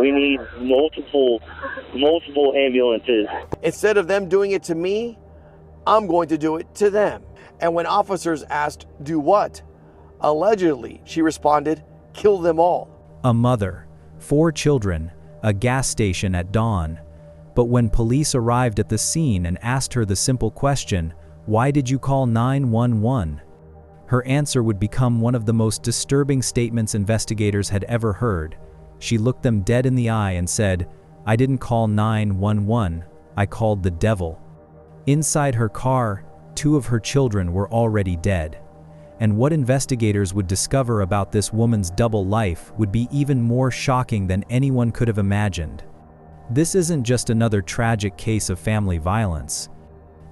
We need multiple ambulances. Instead of them doing it to me, I'm going to do it to them. And when officers asked, do what? Allegedly, she responded, kill them all. A mother, 4 children, a gas station at dawn. But when police arrived at the scene and asked her the simple question, why did you call 911? Her answer would become one of the most disturbing statements investigators had ever heard. She looked them dead in the eye and said, I didn't call 911, I called the devil. Inside her car, 2 of her children were already dead. And what investigators would discover about this woman's double life would be even more shocking than anyone could have imagined. This isn't just another tragic case of family violence.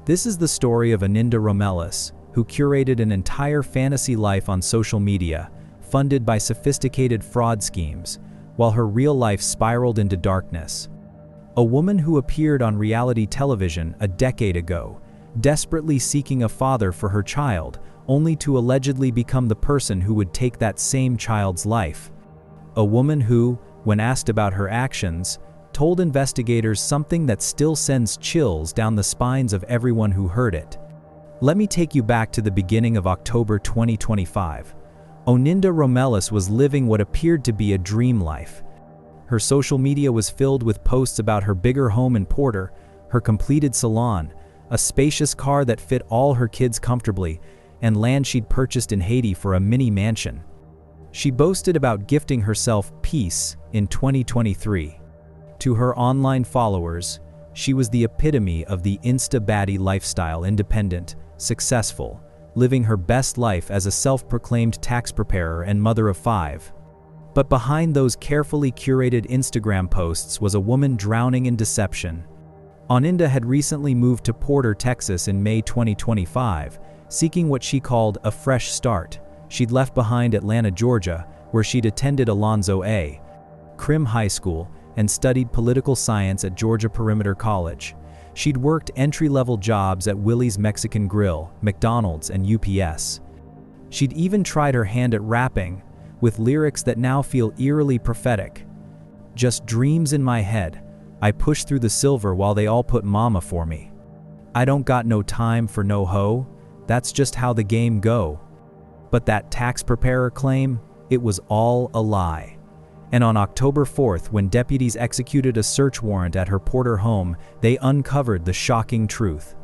This is the story of Oninda Romelis, who curated an entire fantasy life on social media, funded by sophisticated fraud schemes, while her real life spiraled into darkness. A woman who appeared on reality television a decade ago, desperately seeking a father for her child, only to allegedly become the person who would take that same child's life. A woman who, when asked about her actions, told investigators something that still sends chills down the spines of everyone who heard it. Let me take you back to the beginning of October 2025. Oninda Romelis was living what appeared to be a dream life. Her social media was filled with posts about her bigger home in Porter, her completed salon, a spacious car that fit all her kids comfortably, and land she'd purchased in Haiti for a mini mansion. She boasted about gifting herself peace in 2023. To her online followers, she was the epitome of the Insta-Baddie lifestyle, independent, successful, living her best life as a self-proclaimed tax preparer and mother of 5. But behind those carefully curated Instagram posts was a woman drowning in deception. Oninda had recently moved to Porter, Texas in May 2025, seeking what she called a fresh start. She'd left behind Atlanta, Georgia, where she'd attended Alonzo A. Crim High School and studied political science at Georgia Perimeter College. She'd worked entry-level jobs at Willie's Mexican Grill, McDonald's, and UPS. She'd even tried her hand at rapping, with lyrics that now feel eerily prophetic. Just dreams in my head. I push through the silver while they all put mama for me. I don't got no time for no hoe. That's just how the game go. But that tax preparer claim, it was all a lie. And on October 4th, when deputies executed a search warrant at her Porter home, they uncovered the shocking truth.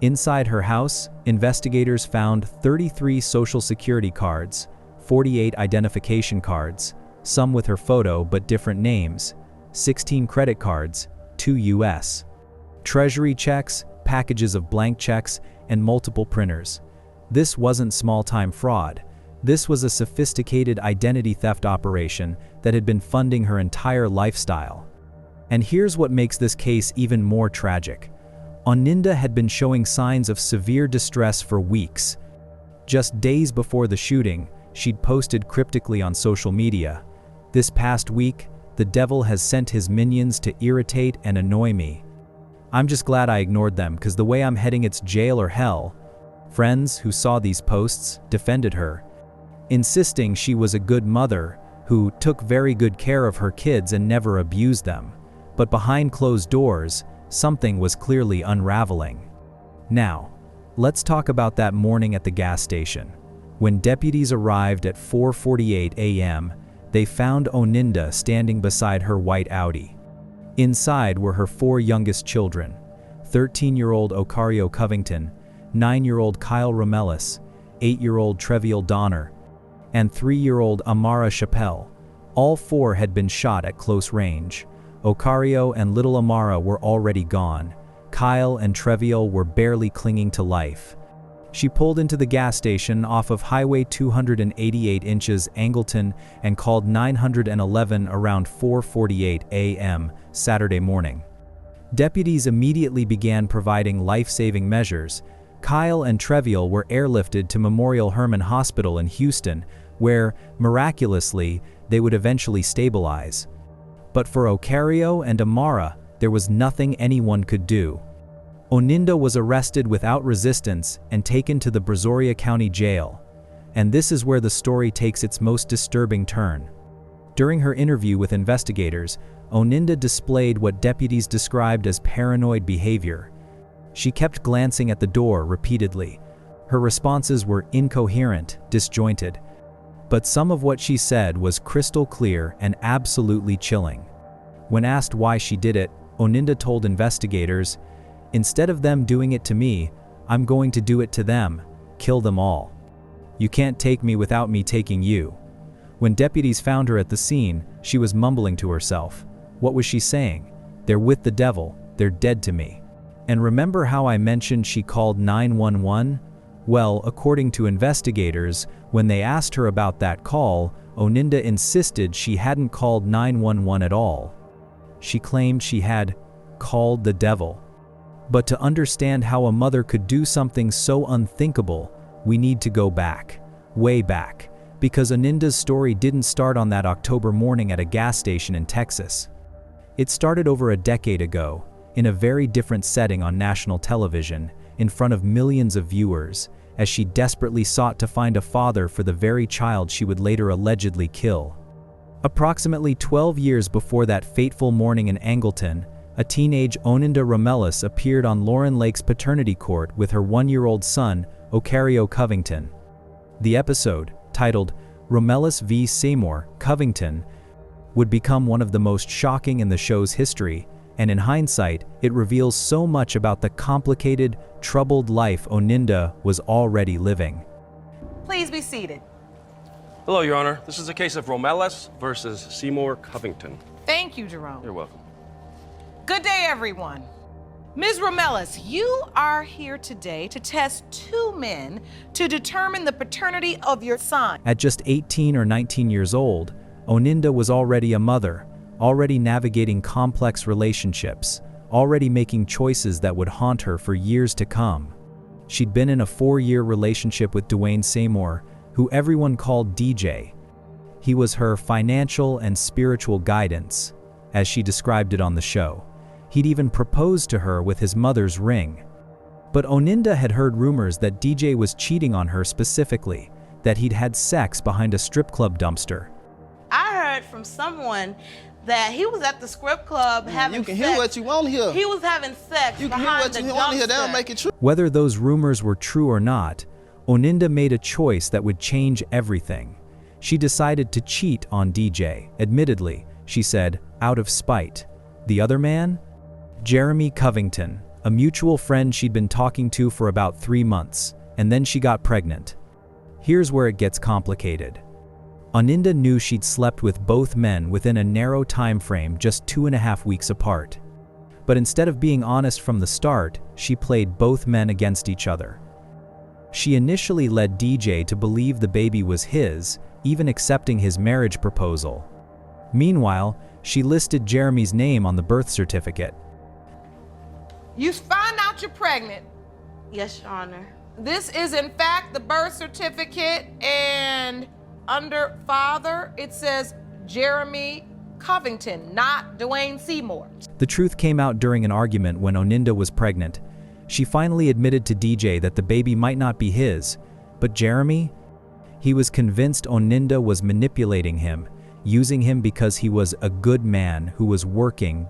Inside her house, investigators found 33 social security cards, 48 identification cards, some with her photo but different names, 16 credit cards, 2 US Treasury checks, packages of blank checks, and multiple printers. This wasn't small-time fraud. This was a sophisticated identity theft operation that had been funding her entire lifestyle. And here's what makes this case even more tragic. Oninda had been showing signs of severe distress for weeks. Just days before the shooting, she'd posted cryptically on social media, "This past week, the devil has sent his minions to irritate and annoy me. I'm just glad I ignored them, because the way I'm heading, it's jail or hell." Friends who saw these posts defended her, insisting she was a good mother who took very good care of her kids and never abused them. But behind closed doors, something was clearly unraveling. Now, let's talk about that morning at the gas station. When deputies arrived at 4:48 a.m., they found Oninda standing beside her white Audi. Inside were her 4 youngest children, 13-year-old Ocario Covington, 9-year-old Kyle Romelis, 8-year-old Treviel Donner, and 3-year-old Amara Chappelle. All 4 had been shot at close range. Ocario and little Amara were already gone. Kyle and Treviel were barely clinging to life. She pulled into the gas station off of Highway 288 inches Angleton and called 911 around 4:48 a.m. Saturday morning. Deputies immediately began providing life-saving measures. Kyle and Treviel were airlifted to Memorial Hermann Hospital in Houston, where, miraculously, they would eventually stabilize. But for Ocario and Amara, there was nothing anyone could do. Oninda was arrested without resistance and taken to the Brazoria County Jail. And this is where the story takes its most disturbing turn. During her interview with investigators, Oninda displayed what deputies described as paranoid behavior. She kept glancing at the door repeatedly. Her responses were incoherent, disjointed. But some of what she said was crystal clear and absolutely chilling. When asked why she did it, Oninda told investigators, "Instead of them doing it to me, I'm going to do it to them, kill them all. You can't take me without me taking you." When deputies found her at the scene, she was mumbling to herself. What was she saying? "They're with the devil, they're dead to me." And remember how I mentioned she called 911? Well, according to investigators, when they asked her about that call, Oninda insisted she hadn't called 911 at all. She claimed she had called the devil. But to understand how a mother could do something so unthinkable, we need to go back, way back, because Oninda's story didn't start on that October morning at a gas station in Texas. It started over a decade ago, in a very different setting on national television, in front of millions of viewers, as she desperately sought to find a father for the very child she would later allegedly kill. Approximately 12 years before that fateful morning in Angleton, a teenage Oninda Romelis appeared on Lauren Lake's paternity court with her 1-year-old son, Ocario Covington. The episode, titled Romelis v. Seymour, Covington, would become one of the most shocking in the show's history, and in hindsight, it reveals so much about the complicated, troubled life Oninda was already living. Please be seated. Hello, Your Honor. This is a case of Romelis versus Seymour Covington. Thank you, Jerome. You're welcome. Good day, everyone. Ms. Romelis, you are here today to test 2 men to determine the paternity of your son. At just 18 or 19 years old, Oninda was already a mother, already navigating complex relationships, already making choices that would haunt her for years to come. She'd been in a 4-year relationship with Dwayne Seymour, who everyone called DJ. He was her financial and spiritual guidance, as she described it on the show. He'd even proposed to her with his mother's ring. But Oninda had heard rumors that DJ was cheating on her specifically, that he'd had sex behind a strip club dumpster. I heard from someone that he was at the strip club having sex. You can hear what you want to hear. He was having sex You can hear behind what the you want to hear. That'll dumpster. make it true. Whether those rumors were true or not, Oninda made a choice that would change everything. She decided to cheat on DJ, admittedly, she said, out of spite. The other man? Jeremy Covington, a mutual friend she'd been talking to for about 3 months, and then she got pregnant. Here's where it gets complicated. Oninda knew she'd slept with both men within a narrow time frame just 2.5 weeks apart. But instead of being honest from the start, she played both men against each other. She initially led DJ to believe the baby was his, even accepting his marriage proposal. Meanwhile, she listed Jeremy's name on the birth certificate. You find out you're pregnant. Yes, Your Honor. This is in fact the birth certificate, and under father, it says Jeremy Covington, not Dwayne Seymour. The truth came out during an argument when Oninda was pregnant. She finally admitted to DJ that the baby might not be his, but Jeremy? He was convinced Oninda was manipulating him, using him because he was a good man who was working,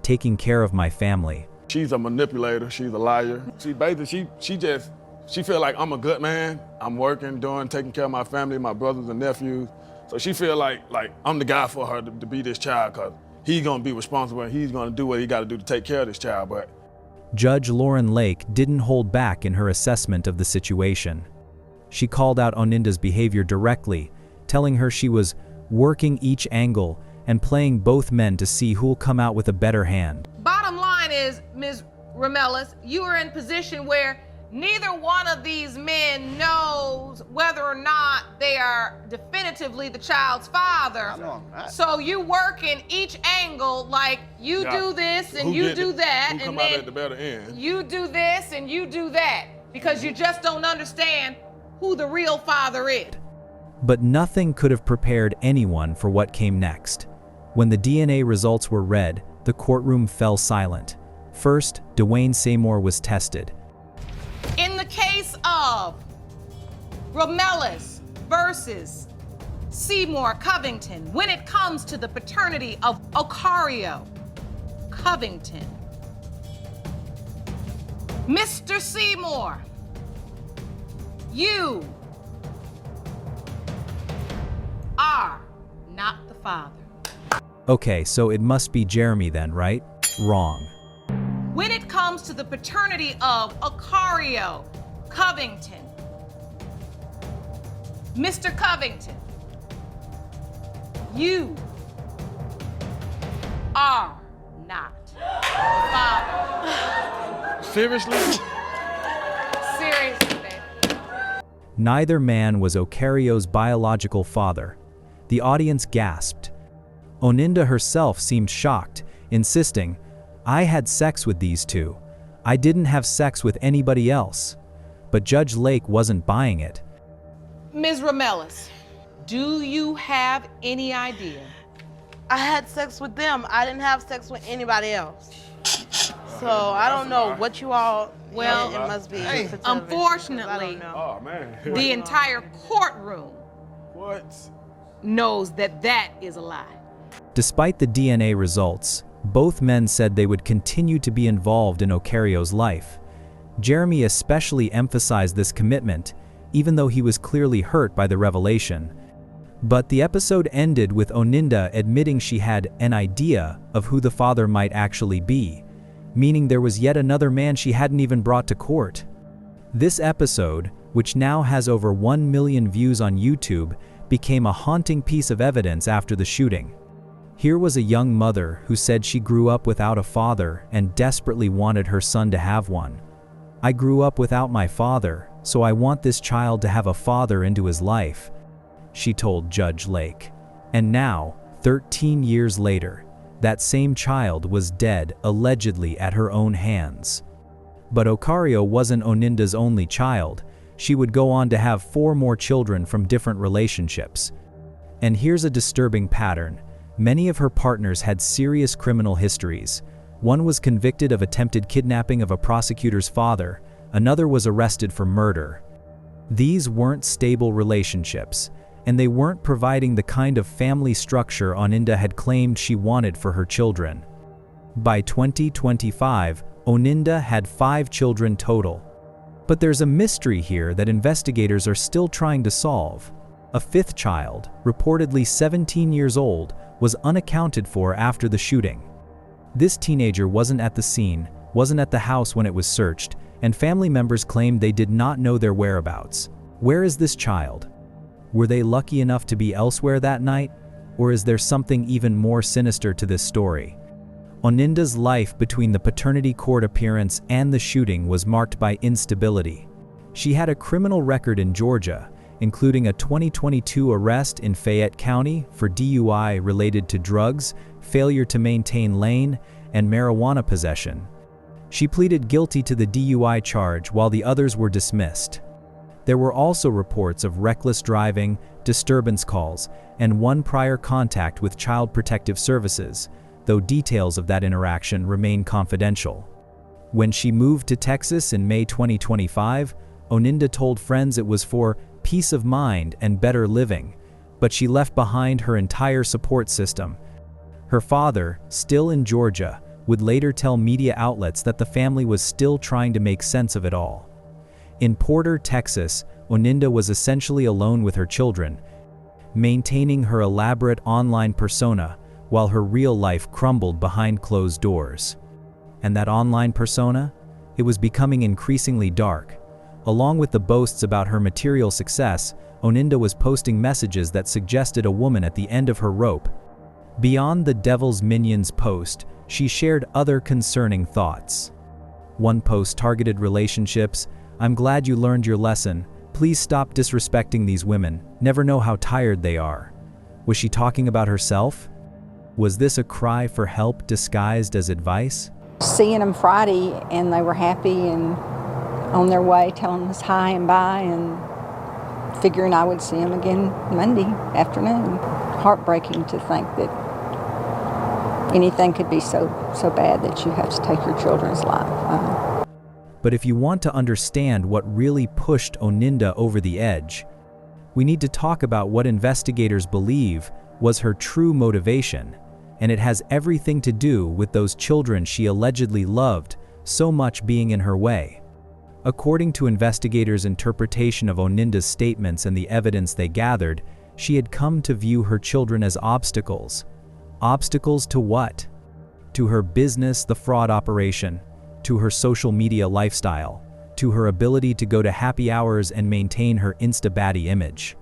taking care of my family. She's a manipulator, she's a liar. She basically, she feel like I'm a good man. I'm working, taking care of my family, my brothers and nephews. So she feel like I'm the guy for her to be this child, because he's gonna be responsible and he's gonna do what he gotta do to take care of this child. But Judge Lauren Lake didn't hold back in her assessment of the situation. She called out Oninda's behavior directly, telling her she was working each angle and playing both men to see who'll come out with a better hand. Bottom line is, Ms. Romelis, you are in position where neither one of these men knows whether or not they are definitively the child's father. I know, right. So you work in each angle, like you do this and you do that, who and come out then at the better end? you do this and you do that, because you just don't understand who the real father is. But nothing could have prepared anyone for what came next. When the DNA results were read, the courtroom fell silent. First, Dwayne Seymour was tested. In the case of Romelis versus Seymour Covington, when it comes to the paternity of Ocario Covington, Mr. Seymour, you are not the father. Okay, so it must be Jeremy then, right? Wrong. When it comes to the paternity of Ocario Covington, Mr. Covington, you are not the father. Seriously? Seriously, baby. Neither man was Ocario's biological father. The audience gasped. Oninda herself seemed shocked, insisting, "I had sex with these two. I didn't have sex with anybody else." But Judge Lake wasn't buying it. Ms. Ramelis, do you have any idea? I had sex with them. I didn't have sex with anybody else. So I don't know what you all. Well, it must be. for television, unfortunately, I don't know. Oh, man. The entire courtroom What? knows that that is a lie. Despite the DNA results, both men said they would continue to be involved in Ocario's life. Jeremy especially emphasized this commitment, even though he was clearly hurt by the revelation. But the episode ended with Oninda admitting she had an idea of who the father might actually be, meaning there was yet another man she hadn't even brought to court. This episode, which now has over 1 million views on YouTube, became a haunting piece of evidence after the shooting. Here was a young mother who said she grew up without a father and desperately wanted her son to have one. "I grew up without my father, so I want this child to have a father into his life," she told Judge Lake. And now, 13 years later, that same child was dead, allegedly at her own hands. But Ocario wasn't Oninda's only child. She would go on to have 4 more children from different relationships. And here's a disturbing pattern. Many of her partners had serious criminal histories. One was convicted of attempted kidnapping of a prosecutor's father. Another was arrested for murder. These weren't stable relationships, and they weren't providing the kind of family structure Oninda had claimed she wanted for her children. By 2025, Oninda had 5 children total. But there's a mystery here that investigators are still trying to solve. A 5th child, reportedly 17 years old, was unaccounted for after the shooting. This teenager wasn't at the scene, wasn't at the house when it was searched, and family members claimed they did not know their whereabouts. Where is this child? Were they lucky enough to be elsewhere that night? Or is there something even more sinister to this story? Oninda's life between the paternity court appearance and the shooting was marked by instability. She had a criminal record in Georgia, including a 2022 arrest in Fayette County for DUI related to drugs, failure to maintain lane, and marijuana possession. She pleaded guilty to the DUI charge while the others were dismissed. There were also reports of reckless driving, disturbance calls, and 1 prior contact with Child Protective Services, though details of that interaction remain confidential. When she moved to Texas in May 2025, Oninda told friends it was for peace of mind and better living, but she left behind her entire support system. Her father, still in Georgia, would later tell media outlets that the family was still trying to make sense of it all. In Porter, Texas, Oninda was essentially alone with her children, maintaining her elaborate online persona while her real life crumbled behind closed doors. And that online persona? It was becoming increasingly dark. Along with the boasts about her material success, Oninda was posting messages that suggested a woman at the end of her rope. Beyond the Devil's Minions post, she shared other concerning thoughts. One post targeted relationships. "I'm glad you learned your lesson. Please stop disrespecting these women. Never know how tired they are." Was she talking about herself? Was this a cry for help disguised as advice? Seeing them Friday and they were happy and on their way telling us hi and bye and figuring I would see them again Monday afternoon. Heartbreaking to think that anything could be so bad that you have to take your children's life. But if you want to understand what really pushed Oninda over the edge, We need to talk about what investigators believe was her true motivation, and it has everything to do with those children she allegedly loved so much being in her way. According to investigators' interpretation of Oninda's statements and the evidence they gathered, she had come to view her children as obstacles. Obstacles to what? To her business, the fraud operation, to her social media lifestyle, to her ability to go to happy hours and maintain her Insta-Baddie image.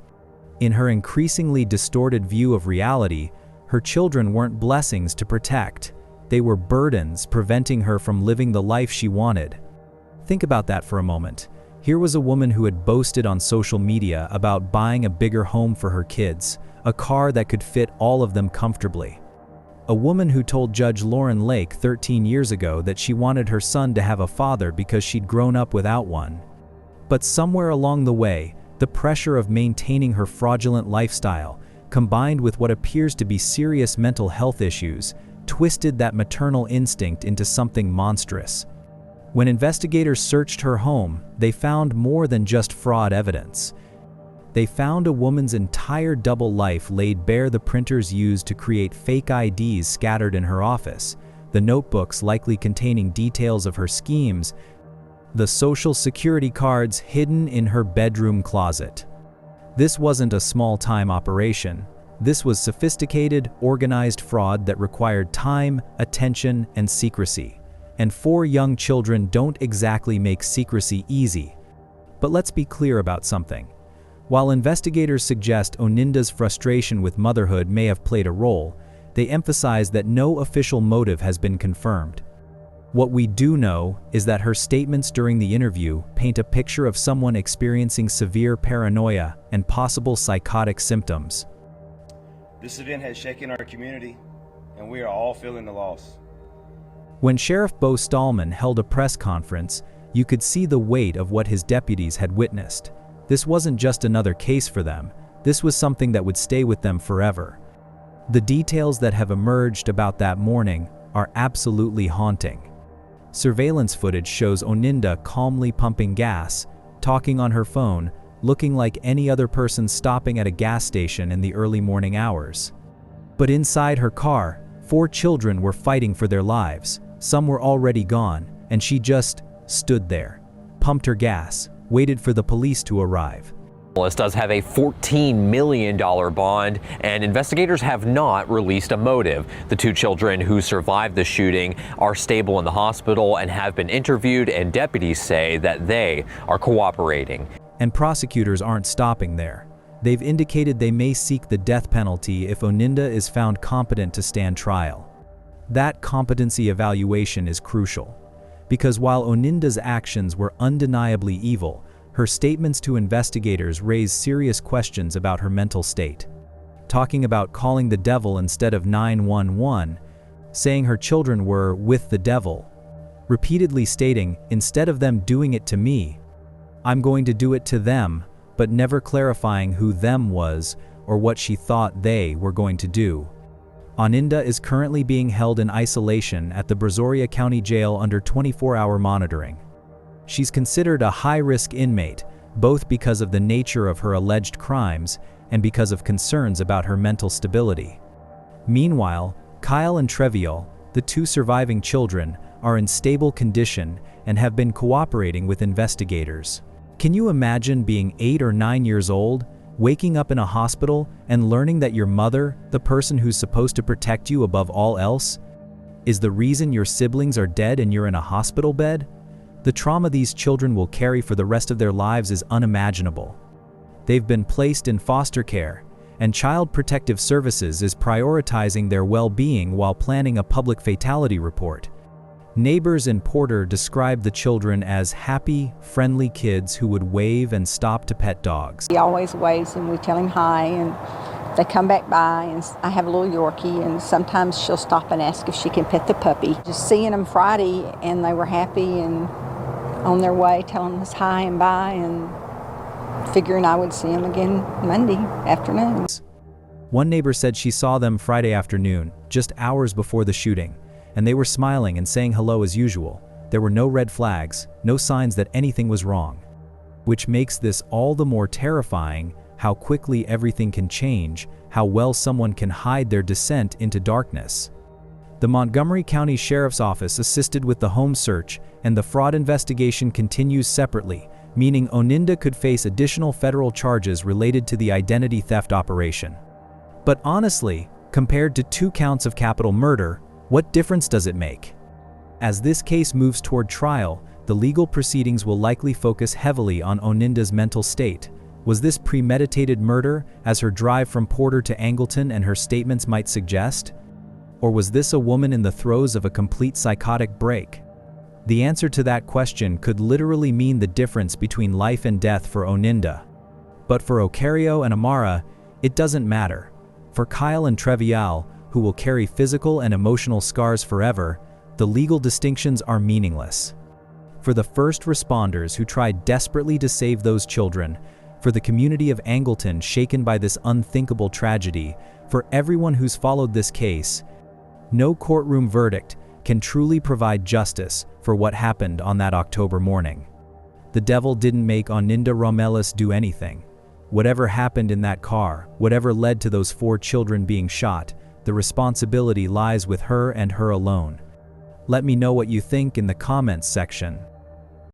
In her increasingly distorted view of reality, her children weren't blessings to protect. They were burdens preventing her from living the life she wanted. Think about that for a moment. Here was a woman who had boasted on social media about buying a bigger home for her kids, a car that could fit all of them comfortably. A woman who told Judge Lauren Lake 13 years ago that she wanted her son to have a father because she'd grown up without one. But somewhere along the way, the pressure of maintaining her fraudulent lifestyle, combined with what appears to be serious mental health issues, twisted that maternal instinct into something monstrous. When investigators searched her home, they found more than just fraud evidence. They found a woman's entire double life laid bare, the printers used to create fake IDs scattered in her office, the notebooks likely containing details of her schemes, the social security cards hidden in her bedroom closet. This wasn't a small-time operation. This was sophisticated, organized fraud that required time, attention, and secrecy. And 4 young children don't exactly make secrecy easy. But let's be clear about something. While investigators suggest Oninda's frustration with motherhood may have played a role, they emphasize that no official motive has been confirmed. What we do know is that her statements during the interview paint a picture of someone experiencing severe paranoia and possible psychotic symptoms. This event has shaken our community, and we are all feeling the loss. When Sheriff Bo Stallman held a press conference, you could see the weight of what his deputies had witnessed. This wasn't just another case for them. This was something that would stay with them forever. The details that have emerged about that morning are absolutely haunting. Surveillance footage shows Oninda calmly pumping gas, talking on her phone, looking like any other person stopping at a gas station in the early morning hours. But inside her car, 4 children were fighting for their lives. Some were already gone, and she just stood there, pumped her gas, waited for the police to arrive. This does have a $14 million bond, and investigators have not released a motive. The 2 children who survived the shooting are stable in the hospital and have been interviewed, and deputies say that they are cooperating. And prosecutors aren't stopping there. They've indicated they may seek the death penalty if Oninda is found competent to stand trial. That competency evaluation is crucial, because while Oninda's actions were undeniably evil, her statements to investigators raise serious questions about her mental state. Talking about calling the devil instead of 911, saying her children were with the devil, repeatedly stating, instead of them doing it to me, I'm going to do it to them, but never clarifying who them was or what she thought they were going to do. Oninda is currently being held in isolation at the Brazoria County Jail under 24-hour monitoring. She's considered a high-risk inmate, both because of the nature of her alleged crimes and because of concerns about her mental stability. Meanwhile, Kyle and Treviol, the 2 surviving children, are in stable condition and have been cooperating with investigators. Can you imagine being 8 or 9 years old, waking up in a hospital and learning that your mother, the person who's supposed to protect you above all else, is the reason your siblings are dead and you're in a hospital bed? The trauma these children will carry for the rest of their lives is unimaginable. They've been placed in foster care, and Child Protective Services is prioritizing their well-being while planning a public fatality report. Neighbors in Porter described the children as happy, friendly kids who would wave and stop to pet dogs. He always waves and we tell him hi, and they come back by, and I have a little Yorkie, and sometimes she'll stop and ask if she can pet the puppy. Just seeing them Friday, and they were happy and on their way telling us hi and bye, and figuring I would see them again Monday afternoon. One neighbor said she saw them Friday afternoon, just hours before the shooting, and they were smiling and saying hello as usual. There were no red flags, no signs that anything was wrong. Which makes this all the more terrifying. how quickly everything can change, how well someone can hide their descent into darkness. The Montgomery County Sheriff's Office assisted with the home search, and the fraud investigation continues separately, meaning Oninda could face additional federal charges related to the identity theft operation. But honestly, compared to 2 counts of capital murder, what difference does it make? As this case moves toward trial, the legal proceedings will likely focus heavily on Oninda's mental state. Was this premeditated murder, as her drive from Porter to Angleton and her statements might suggest? Or was this a woman in the throes of a complete psychotic break? The answer to that question could literally mean the difference between life and death for Oninda. But for Ocario and Amara, it doesn't matter. For Kyle and Trevial, who will carry physical and emotional scars forever, the legal distinctions are meaningless. For the first responders who tried desperately to save those children, for the community of Angleton shaken by this unthinkable tragedy, for everyone who's followed this case, no courtroom verdict can truly provide justice for what happened on that October morning. The devil didn't make Oninda Romelis do anything. Whatever happened in that car, whatever led to those 4 children being shot, the responsibility lies with her and her alone. Let me know what you think in the comments section.